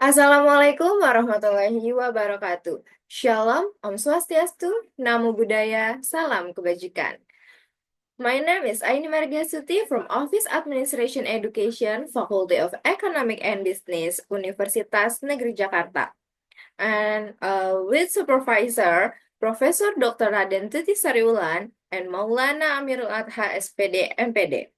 Assalamualaikum warahmatullahi wabarakatuh. Shalom, Om Swastiastu, Namo Buddhaya, Salam Kebajikan. My name is Aini Margiastuti from Office Administration Education, Faculty of Economic and Business, Universitas Negeri Jakarta. And with supervisor, Professor Dr. Raden Tuty Sariwulan and Maulana Amirul Adha S.Pd, M.Pd.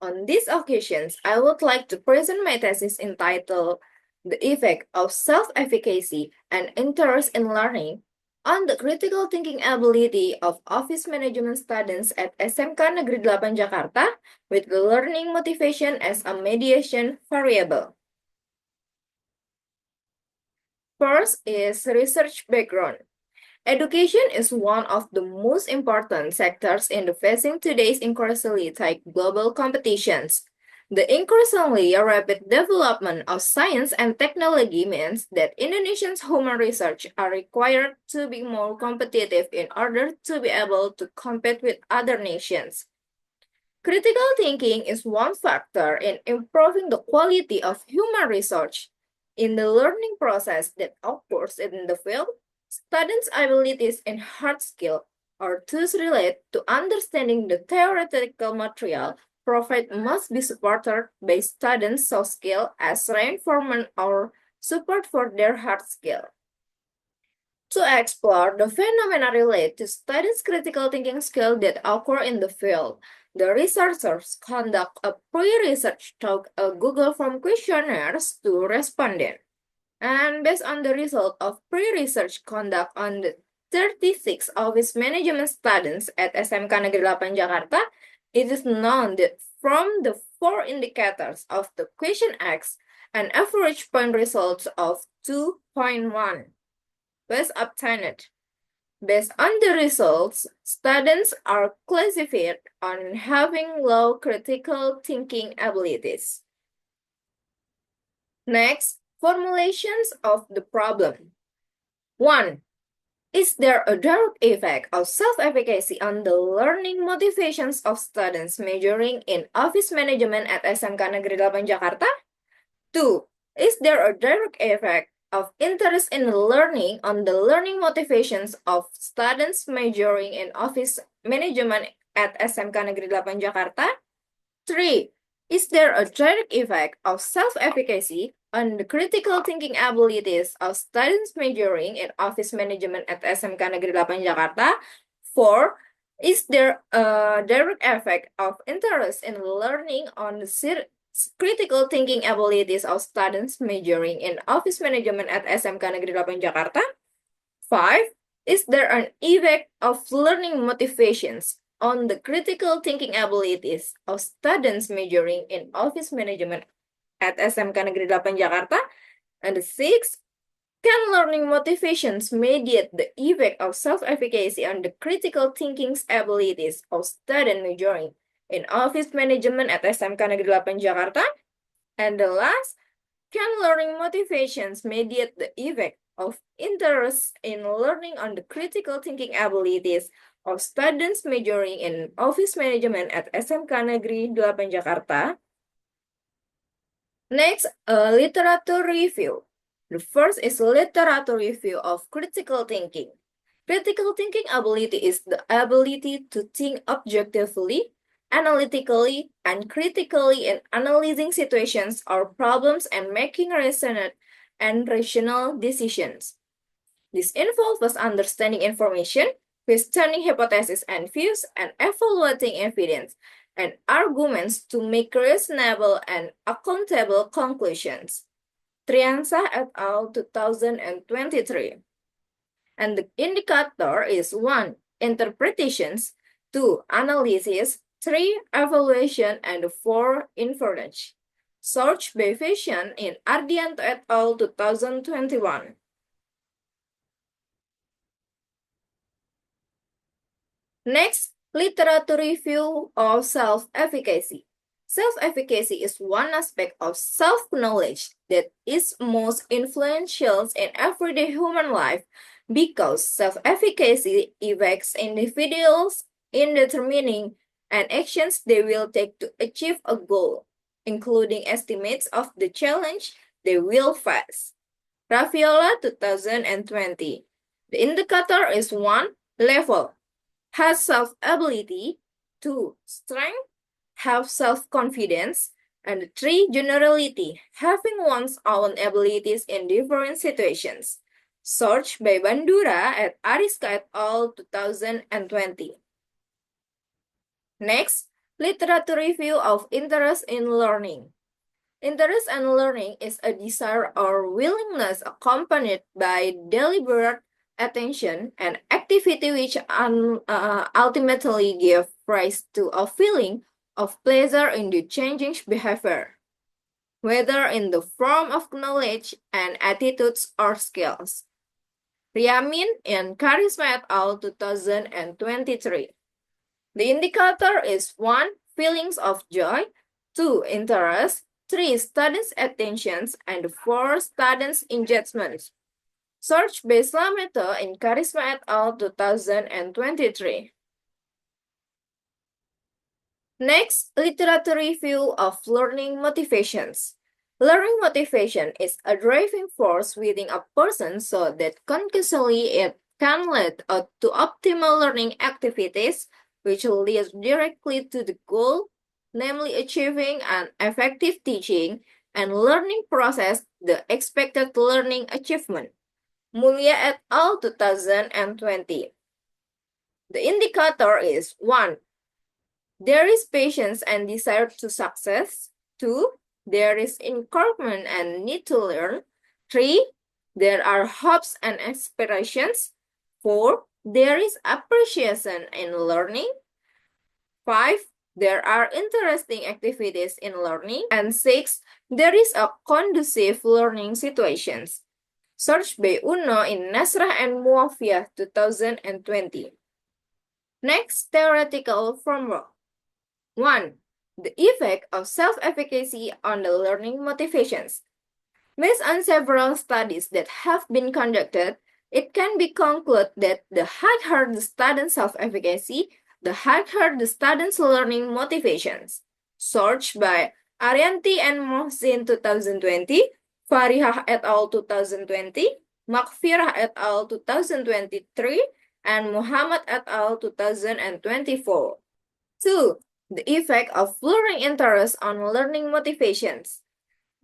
On these occasions, I would like to present my thesis entitled The Effect of Self-Efficacy and Interest in Learning on the Critical Thinking Ability of Office Management Students at SMK Negeri 8 Jakarta with the learning motivation as a mediation variable. First is research background. Education is one of the most important sectors in the facing today's increasingly tight global competitions. The increasingly rapid development of science and technology means that Indonesians' human research are required to be more competitive in order to be able to compete with other nations. Critical thinking is one factor in improving the quality of human research. In the learning process that occurs in the field, students' abilities in hard skill are thus related to understanding the theoretical material provided must be supported by students' soft skill as reinforcement or support for their hard skill. To explore the phenomena related to students' critical thinking skill that occur in the field, the researchers conduct a pre-research through a Google Form questionnaires to respondents. And based on the result of pre-research conduct on the 36 office management students at SMK Negeri 8 Jakarta, it is known that from the four indicators of the question X, an average point result of 2.1 was obtained. Based on the results, students are classified on having low critical thinking abilities. Next, formulations of the problem. 1. Is there a direct effect of self-efficacy on the learning motivations of students majoring in office management at SMK Negeri 8 Jakarta? 2. Is there a direct effect of interest in learning on the learning motivations of students majoring in office management at SMK Negeri 8 Jakarta? 3. Is there a direct effect of self-efficacy on the critical thinking abilities of students majoring in office management at SMK Negeri 8 Jakarta? 4. Is there a direct effect of interest in learning on the critical thinking abilities of students majoring in office management at SMK Negeri 8 Jakarta? 5. Is there an effect of learning motivations on the critical thinking abilities of students majoring in office management at SMK Negeri 8 Jakarta? And 6. Can learning motivations mediate the effect of self-efficacy on the critical thinking abilities of students majoring in office management at SMK Negeri 8 Jakarta? And the last, can learning motivations mediate the effect of interest in learning on the critical thinking abilities of students majoring in office management at SMK Negeri 8 Jakarta? Next, a literature review. The first is literature review of critical thinking. Critical thinking ability is the ability to think objectively, analytically, and critically in analyzing situations or problems and making reasoned and rational decisions. This involves understanding information, questioning hypotheses and views, and evaluating evidence and arguments to make reasonable and accountable conclusions. Triansa et al. 2023. And the indicator is 1. Interpretations, 2. Analysis, 3. Evaluation, and 4. Inference. Search by Vision in Ardianto et al. 2021. Next, literature review of self-efficacy. Self-efficacy is one aspect of self-knowledge that is most influential in everyday human life because self-efficacy affects individuals in determining and actions they will take to achieve a goal, including estimates of the challenge they will face. Raviola 2020. The indicator is 1. Level. Has self-ability. 2. Strength. Have self-confidence. And 3. Generality. Having one's own abilities in different situations. Search by Bandura at Ariska et al. 2020. Next, literature review of interest in learning. Interest in learning is a desire or willingness accompanied by deliberate attention and activity which ultimately give rise to a feeling of pleasure in the changing behavior, whether in the form of knowledge and attitudes or skills. Riamin and Karisma et al. 2023. The indicator is 1. Feelings of joy, 2. Interest, 3. Students' attentions, and 4. Students' engagements. Search by Slameto in Karisma et al. 2023. Next, literature review of learning motivations. Learning motivation is a driving force within a person so that conclusively it can lead to optimal learning activities which leads directly to the goal, namely achieving an effective teaching and learning process, the expected learning achievement. Mulia et al. 2020. The indicator is 1. There is patience and desire to success. 2. There is encouragement and need to learn. 3. There are hopes and aspirations. 4. There is appreciation in learning. 5. There are interesting activities in learning. And 6. There is a conducive learning situations. Search by Uno in Nasrah and Muawiyah 2020. Next, theoretical framework. 1. The effect of self-efficacy on the learning motivations. Based on several studies that have been conducted, it can be concluded that the higher the student's self-efficacy, the higher the student's learning motivations. Search by Arianti and Mohsin 2020, Farihah et al. 2020, Makfirah et al. 2023, and Muhammad et al. 2024. 2. The effect of learning interest on learning motivations.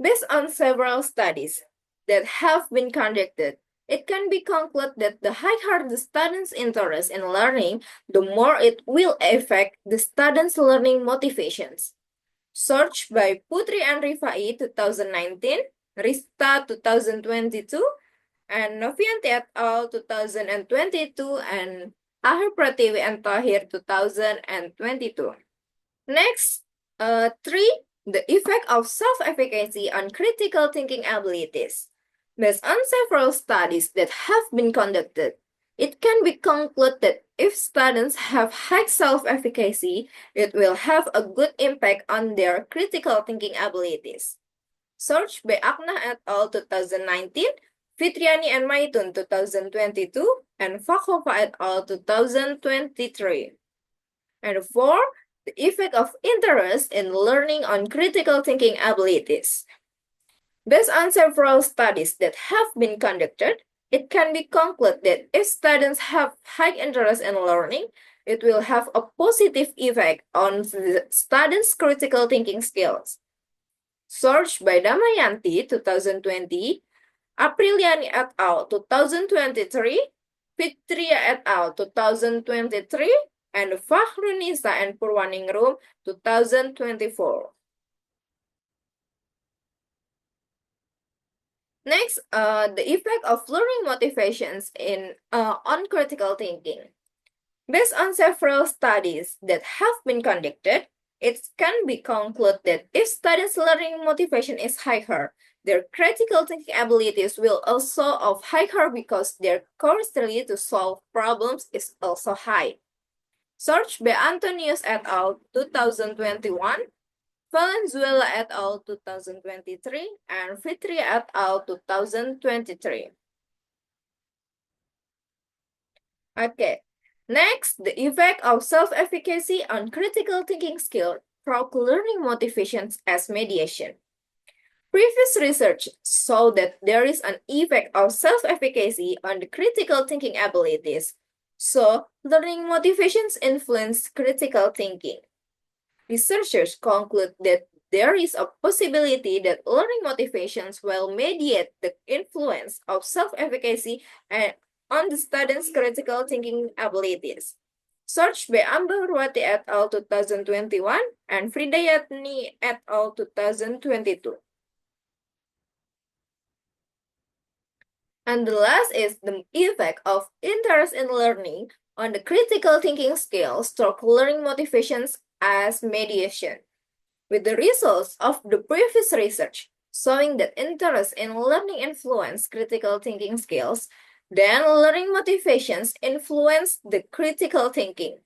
Based on several studies that have been conducted, it can be concluded that the higher the student's interest in learning, the more it will affect the student's learning motivations. Search by Putri and Rifai 2019, Rista 2022, and Novianti et al. 2022, and Ahir Pratiwi and Tahir 2022. Next, 3. The effect of self-efficacy on critical thinking abilities. Based on several studies that have been conducted, it can be concluded that if students have high self-efficacy, it will have a good impact on their critical thinking abilities. Search by Akna et al. 2019, Fitriani and Maitun 2022, and Fakhova et al. 2023. And 4. The effect of interest in learning on critical thinking abilities. Based on several studies that have been conducted, it can be concluded that if students have high interest in learning, it will have a positive effect on the students' critical thinking skills. Search by Damayanti 2020, Apriliani et al. 2023, Fitria et al. 2023, and Fakhrunisa and Purwaningrum 2024. Next, the effect of learning motivations on critical thinking. Based on several studies that have been conducted, it can be concluded that if students' learning motivation is higher, their critical thinking abilities will also of higher because their curiosity to solve problems is also high. Search by Antonius et al. 2021, Valenzuela et al. 2023, and Fitri et al. 2023. Okay, next, the effect of self-efficacy on critical thinking skill through learning motivations as mediation. Previous research showed that there is an effect of self-efficacy on the critical thinking abilities, so learning motivations influence critical thinking. Researchers conclude that there is a possibility that learning motivations will mediate the influence of self-efficacy and on the student's critical thinking abilities. Search by Ambarwati et al. 2021 and Fridayatni et al. 2022. And the last is the effect of interest in learning on the critical thinking skills stroke learning motivations as mediation. With the results of the previous research showing that interest in learning influence critical thinking skills, then learning motivations influence the critical thinking.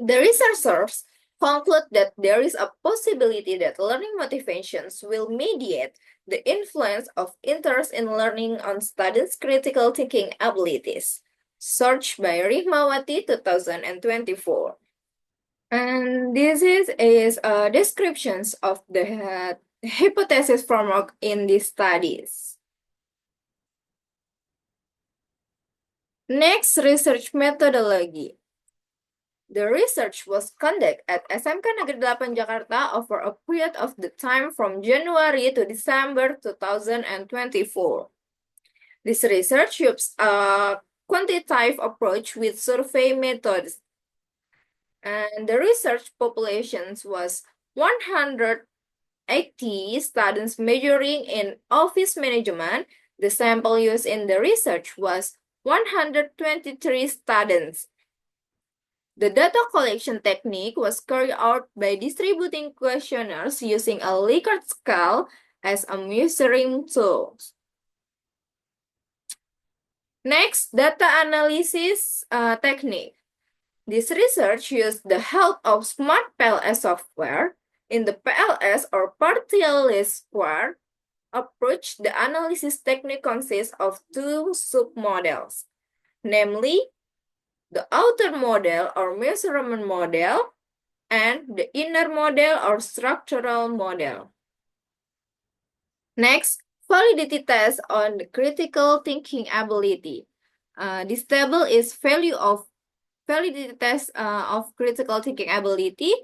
The researchers conclude that there is a possibility that learning motivations will mediate the influence of interest in learning on students' critical thinking abilities. Search by Rihmawati 2024. And this is descriptions of the hypothesis framework in these studies. Next, research methodology. The research was conducted at SMK Negeri 8 Jakarta over a period of the time from January to December 2024. This research uses a quantitative approach with survey methods. And the research populations was 180 students majoring in office management. The sample used in the research was 123 students. The data collection technique was carried out by distributing questionnaires using a Likert scale as a measuring tool. Next, data analysis technique. This research used the help of smart PLS software. In the PLS or partial least square approach, the analysis technique consists of two submodels, namely the outer model or measurement model and the inner model or structural model. Next, validity test on the critical thinking ability. This table is validity test of critical thinking ability,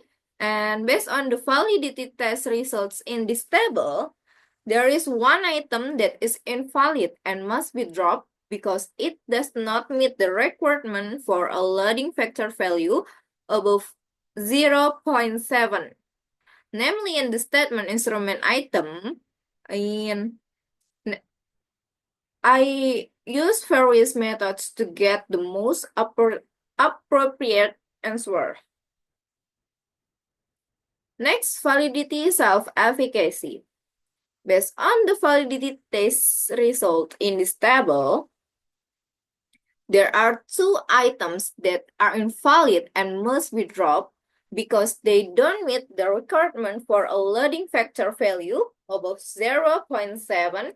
and based on the validity test results in this table, there is one item that is invalid and must be dropped because it does not meet the requirement for a loading factor value above 0.7. Namely, in the statement instrument item, I use various methods to get the most appropriate answer. Next, validity self-efficacy. Based on the validity test result in this table, there are two items that are invalid and must be dropped because they don't meet the requirement for a loading factor value above 0.7.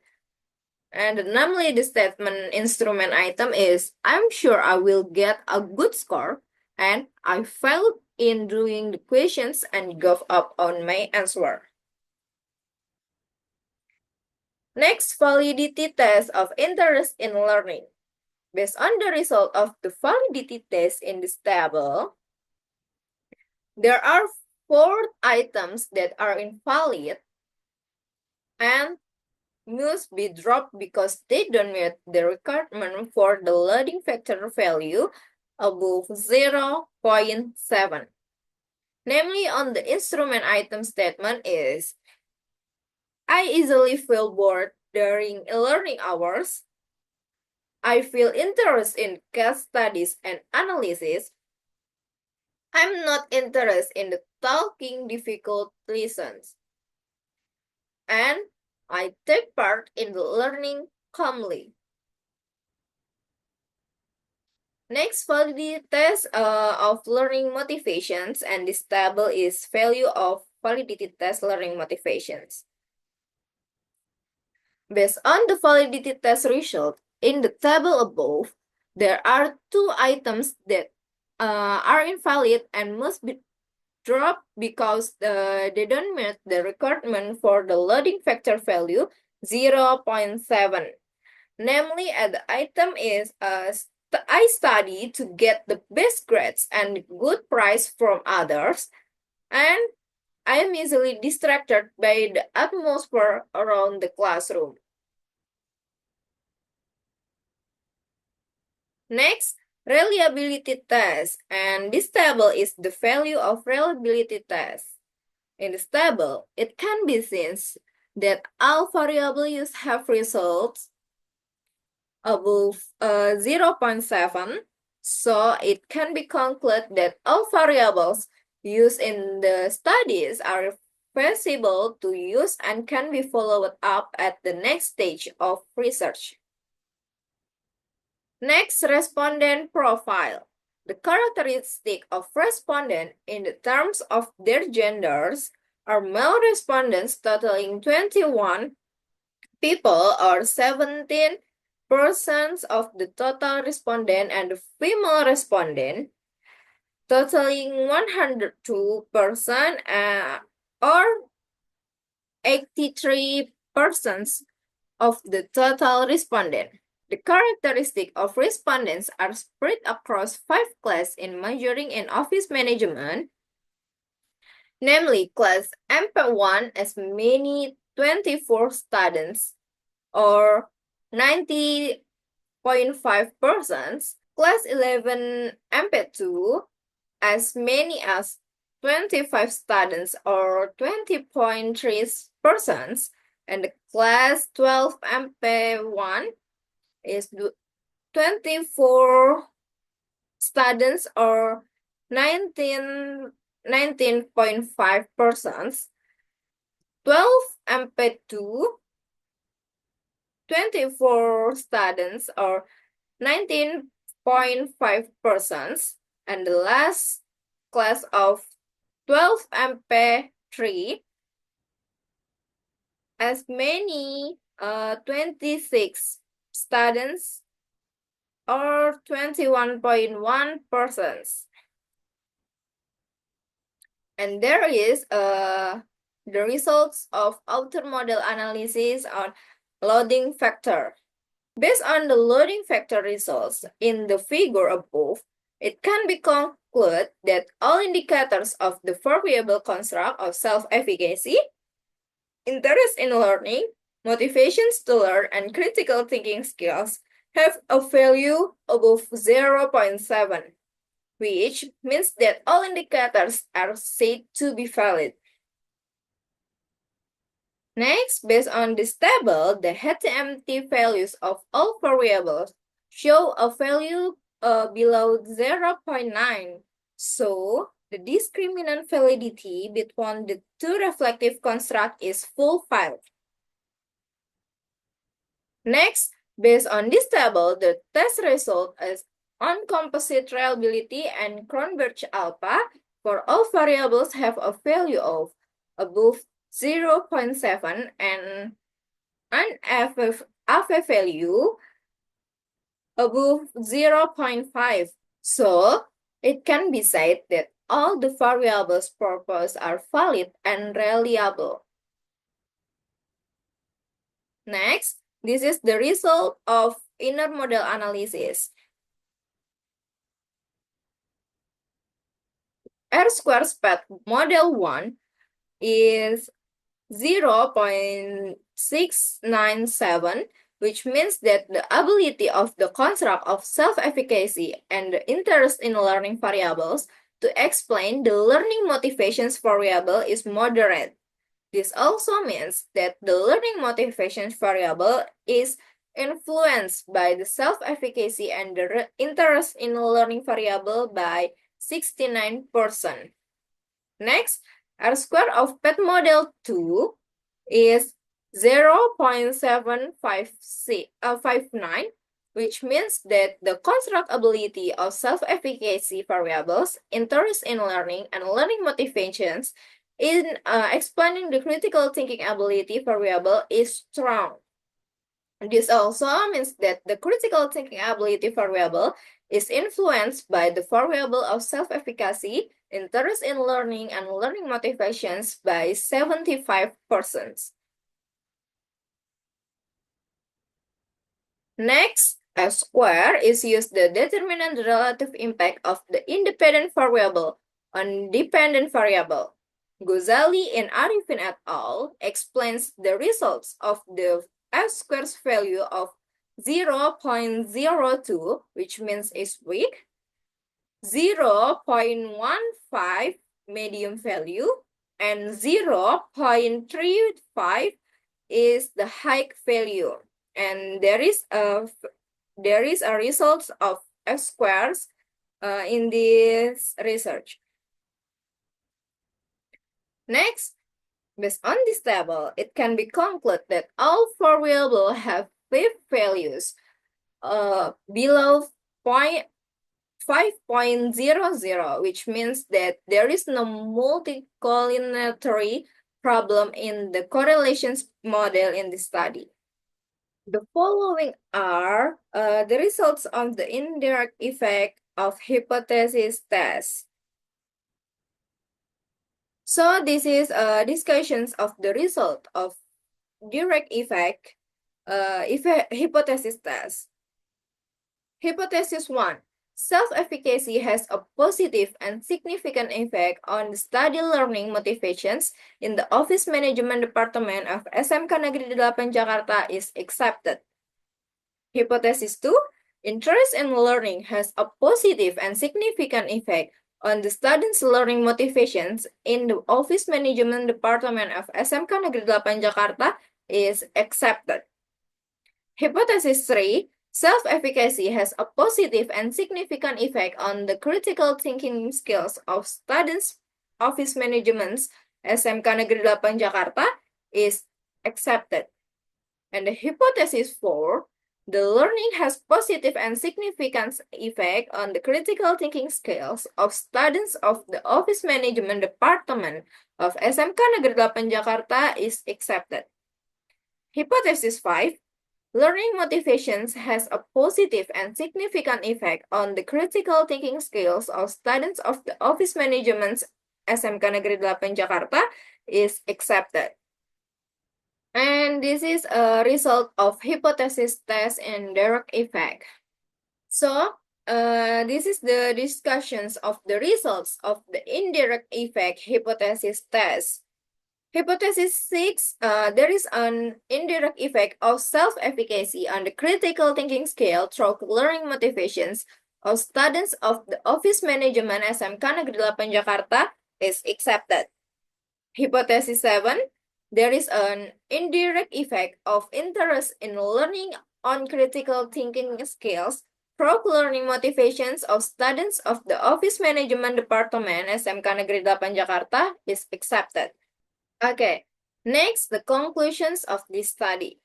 And namely, the statement instrument item is, I'm sure I will get a good score, and I failed in doing the questions and gave up on my answer. Next, validity test of interest in learning. Based on the result of the validity test in this table, there are 4 items that are invalid and must be dropped because they don't meet the requirement for the loading factor value above 0.7. Namely, on the instrument item statement is, I easily feel bored during learning hours. I feel interest in case studies and analysis. I'm not interested in the talking difficult lessons. And I take part in the learning calmly. Next, validity test of learning motivations, and this table is value of validity test learning motivations. Based on the validity test result in the table above, there are 2 items that are invalid and must be drop because they don't meet the requirement for the loading factor value 0.7. Namely, the item is I study to get the best grades and good price from others, and I am easily distracted by the atmosphere around the classroom. Next, reliability test. And this table is the value of reliability test. In this table, it can be seen that all variables have results above 0.7. So it can be concluded that all variables used in the studies are feasible to use and can be followed up at the next stage of research. Next, respondent profile. The characteristic of respondent in the terms of their genders are male respondents totaling 21 people or 17% of the total respondent, and the female respondent totaling 102% or 83% of the total respondent. The characteristics of respondents are spread across 5 classes in majoring in office management, namely class M.P1 as many 24 students or 90.5%, class 11 M.P2 as many as 25 students or 20.3%, and the class 12 M.P1 is 24 students or 19.5%, 12 M.P2, 24 students or 19.5%, and the last class of 12 M.P3 as many 26 students or 21.1%. And there is the results of outer model analysis on loading factor. Based on the loading factor results in the figure above, it can be concluded that all indicators of the variable construct of self-efficacy, interest in learning, motivations to learn, and critical thinking skills have a value above 0.7, which means that all indicators are said to be valid. Next, based on this table, the HTMT values of all variables show a value below 0.9. So, the discriminant validity between the two reflective constructs is fulfilled. Next, based on this table, the test result is on composite reliability and Cronberg alpha for all variables have a value of above 0.7 and an AV value above 0.5. So, it can be said that all the variables proposed are valid and reliable. Next, this is the result of inner model analysis. R-squared SPAD model 1 is 0.697, which means that the ability of the construct of self-efficacy and the interest in learning variables to explain the learning motivations variable is moderate. This also means that the learning motivations variable is influenced by the self-efficacy and the interest in learning variable by 69%. Next, R-squared of PET model 2 is 0.759, which means that the constructability of self-efficacy variables, interest in learning, and learning motivations in explaining the critical thinking ability variable is strong. This also means that the critical thinking ability variable is influenced by the variable of self-efficacy, interest in learning and learning motivations by 75%. Next, S square is used to determine the relative impact of the independent variable on dependent variable. Ghazali and Arifin et al. Explains the results of the S square's value of 0.02, which means is weak, 0.15 medium value, and 0.35 is the high value. And there is a result of S squares in this research. Next, based on this table, it can be concluded that all variables have p-values below 5.00, which means that there is no multicollinearity problem in the correlations model in the study. The following are the results of the indirect effect of hypothesis test. So this is discussions of the result of direct effect hypothesis test. Hypothesis 1. Self-efficacy has a positive and significant effect on the study learning motivations in the Office Management Department of SMK Negeri 8 Jakarta is accepted. Hypothesis 2. Interest in learning has a positive and significant effect on the students' learning motivations in the Office Management Department of SMK Negeri 8 Jakarta is accepted. Hypothesis 3. Self-efficacy has a positive and significant effect on the critical thinking skills of students' office managements SMK Negeri 8 Jakarta is accepted. And the hypothesis 4, the learning has positive and significant effect on the critical thinking skills of students of the office management department of SMK Negeri 8 Jakarta is accepted. Hypothesis 5, learning motivations has a positive and significant effect on the critical thinking skills of students of the office managements SMK Negeri 8 Jakarta is accepted. And this is a result of hypothesis test and direct effect. So, this is the discussions of the results of the indirect effect hypothesis test. Hypothesis 6, there is an indirect effect of self-efficacy on the critical thinking scale through learning motivations of students of the office management SMK Negeri 8 Jakarta is accepted. Hypothesis 7, there is an indirect effect of interest in learning on critical thinking skills through learning motivations of students of the office management department SMK Negeri 8 Jakarta is accepted. Okay, next, the conclusions of this study.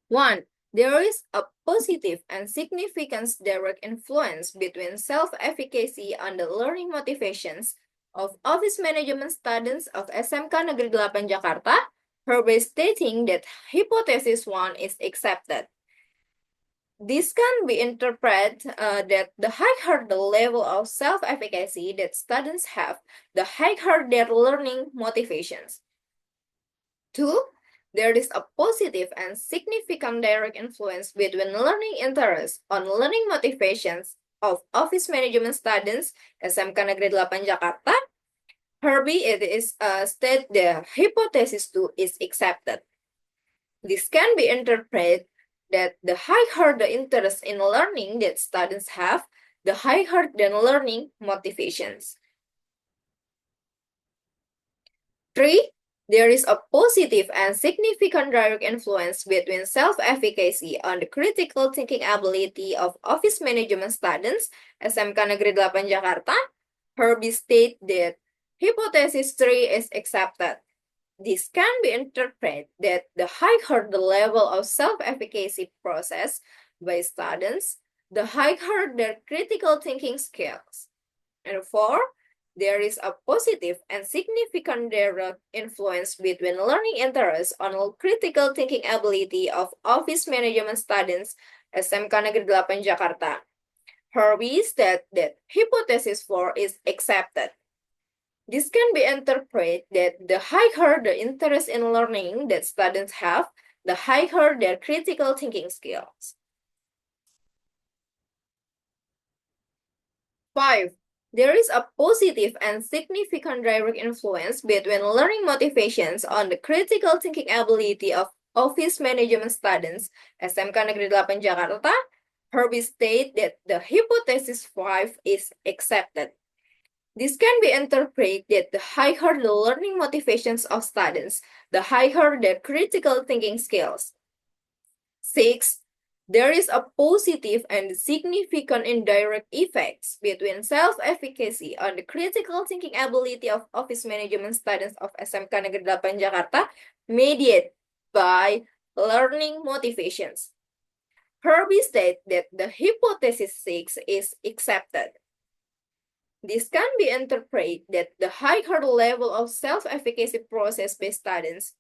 1. There is a positive and significant direct influence between self-efficacy on the learning motivations of office management students of SMK Negeri 8 Jakarta, hereby stating that hypothesis 1 is accepted. This can be interpreted that the higher the level of self-efficacy that students have, the higher their learning motivations. 2. There is a positive and significant direct influence between learning interest on learning motivations of office management students SMK Negeri 8 Jakarta. Hereby it is stated the hypothesis 2 is accepted. This can be interpreted that the higher the interest in learning that students have, the higher the learning motivations. 3. There is a positive and significant direct influence between self-efficacy on the critical thinking ability of office management students SMK Negeri 8 Jakarta. Hereby state that hypothesis 3 is accepted. This can be interpreted that the higher the level of self-efficacy process by students, the higher their critical thinking skills. And 4, there is a positive and significant direct influence between learning interest on critical thinking ability of office management students SMK Negeri 8 Jakarta. Harvey stated that hypothesis 4 is accepted. This can be interpreted that the higher the interest in learning that students have, the higher their critical thinking skills. 5. There is a positive and significant direct influence between learning motivations on the critical thinking ability of office management students, SMK Negeri 8 Jakarta. Harvey stated that the hypothesis 5 is accepted. This can be interpreted that the higher the learning motivations of students, the higher their critical thinking skills. 6. There is a positive and significant indirect effects between self-efficacy on the critical thinking ability of office management students of SMK Negeri 8 Jakarta mediated by learning motivations. Harvey stated that the hypothesis 6 is accepted. This can be interpreted that the higher level of self-efficacy process by students,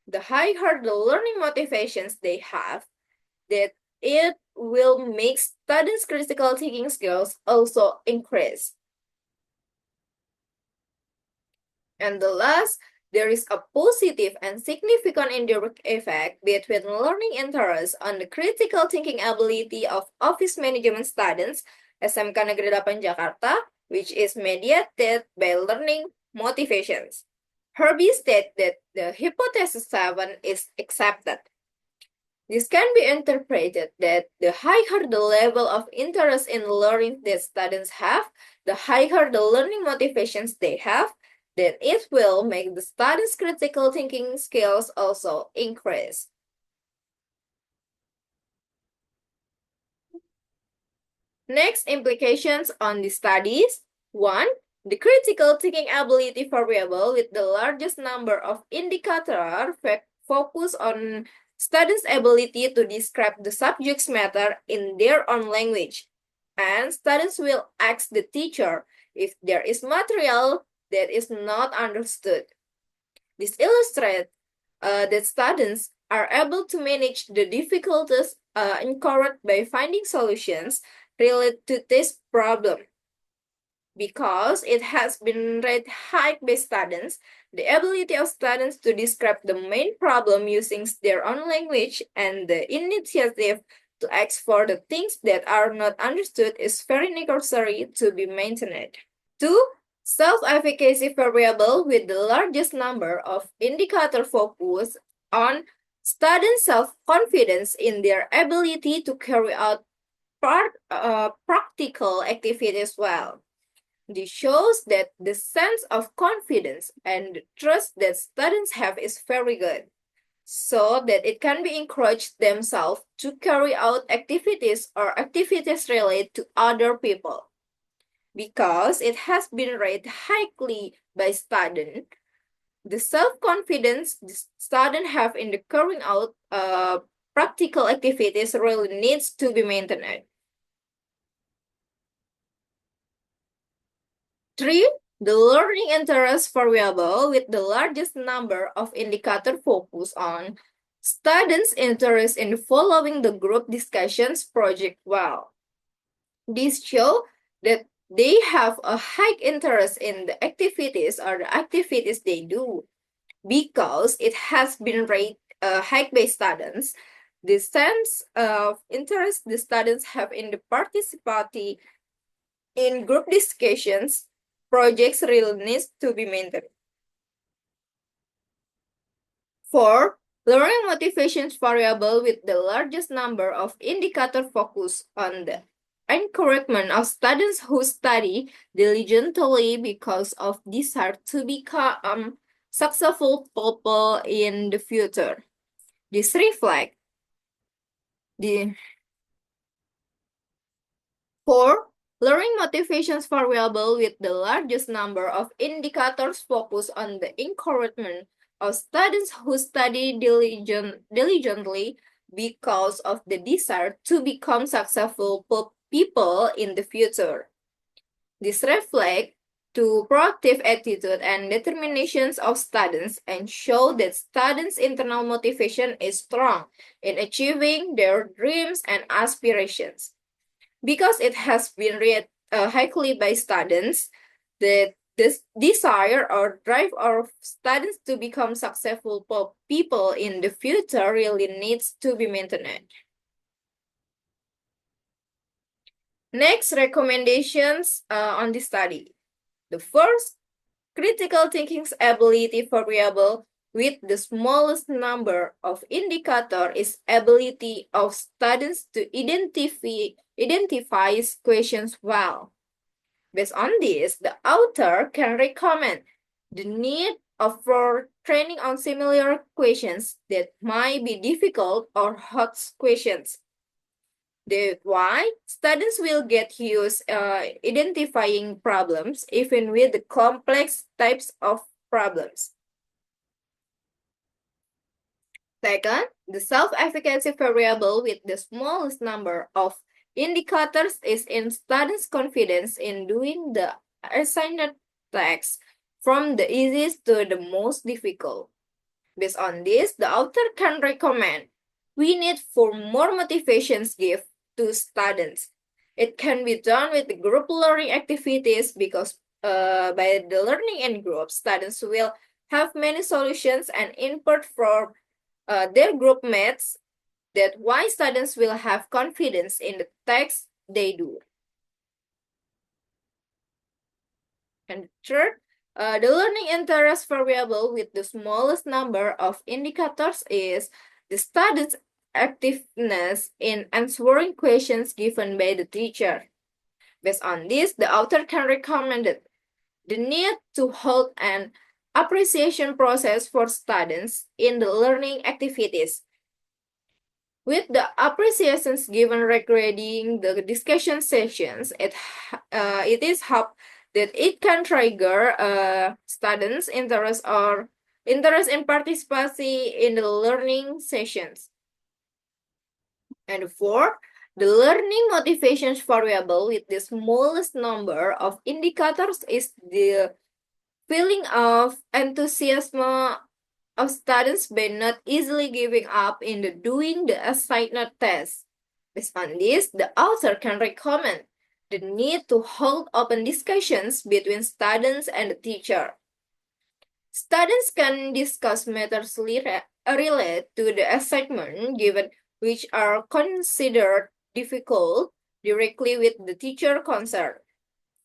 the higher the learning motivations they have, that it will make students' critical thinking skills also increase. And the last, there is a positive and significant indirect effect between learning interest on the critical thinking ability of office management students, SMK Negeri 8 Jakarta, which is mediated by learning motivations. Harvey stated that the hypothesis 7 is accepted. This can be interpreted that the higher the level of interest in learning that students have, the higher the learning motivations they have, then it will make the students' critical thinking skills also increase. Next, implications on the studies. 1. The critical thinking ability variable with the largest number of indicators focus on students' ability to describe the subject's matter in their own language. And students will ask the teacher if there is material that is not understood. This illustrates that students are able to manage the difficulties incurred by finding solutions related to this problem. Because it has been rated high by students, the ability of students to describe the main problem using their own language and the initiative to ask for the things that are not understood is very necessary to be maintained. 2. Self-efficacy variable with the largest number of indicator focus on student self-confidence in their ability to carry out practical activities well. This shows that the sense of confidence and trust that students have is very good, so that it can be encouraged themselves to carry out activities or activities related to other people. Because it has been rated highly by students, the self-confidence the students have in the carrying out practical activities really needs to be maintained. 3. The learning interest variable with the largest number of indicator focus on students' interest in following the group discussions project well. This shows that they have a high interest in the activities or the activities they do. Because it has been rated high by students, the sense of interest the students have in the participating in group discussions projects really needs to be maintained. 4. Learning motivations variable with the largest number of indicator focus on the encouragement of students who study diligently because of desire to become successful people in the future. This reflects the 4. Learning motivations variable with the largest number of indicators focus on the encouragement of students who study diligently because of the desire to become successful people in the future. This reflects to proactive attitude and determinations of students and show that students' internal motivation is strong in achieving their dreams and aspirations. Because it has been read highly by students, that this desire or drive of students to become successful people in the future really needs to be maintained. Next, recommendations on the study. The first, critical thinking's ability variable with the smallest number of indicator is ability of students to identify questions well. Based on this, the author can recommend the need for training on similar questions that might be difficult or hard questions. That's why students will get used identifying problems even with the complex types of problems. Second, the self-efficacy variable with the smallest number of indicators is in students' confidence in doing the assigned tasks from the easiest to the most difficult. Based on this, the author can recommend we need for more motivations give to students. It can be done with the group learning activities because by the learning in groups, students will have many solutions and input from their group mates. That why students will have confidence in the text they do. And third, the learning interest variable with the smallest number of indicators is the student's activeness in answering questions given by the teacher. Based on this, the author can recommend the need to hold an appreciation process for students in the learning activities. With the appreciations given regarding the discussion sessions, it is hope that it can trigger students' interest in participation in the learning sessions. And four, the learning motivations variable with the smallest number of indicators is the feeling of enthusiasm of students by not easily giving up in doing the assigned test. Based on this, the author can recommend the need to hold open discussions between students and the teacher. Students can discuss matters related to the assignment given which are considered difficult directly with the teacher concerned.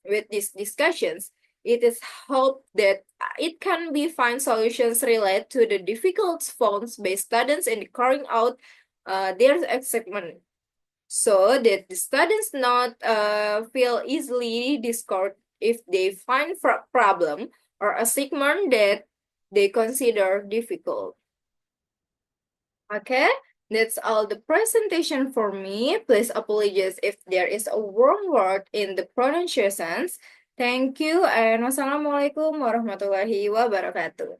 With these discussions, it is hoped that it can be find solutions related to the difficulties found by students in carrying out their assignment, so that the students not feel easily discouraged if they find problem or assignment that they consider difficult. Okay, that's all the presentation for me. Please apologize if there is a wrong word in the pronunciations. Thank you and wassalamualaikum warahmatullahi wabarakatuh.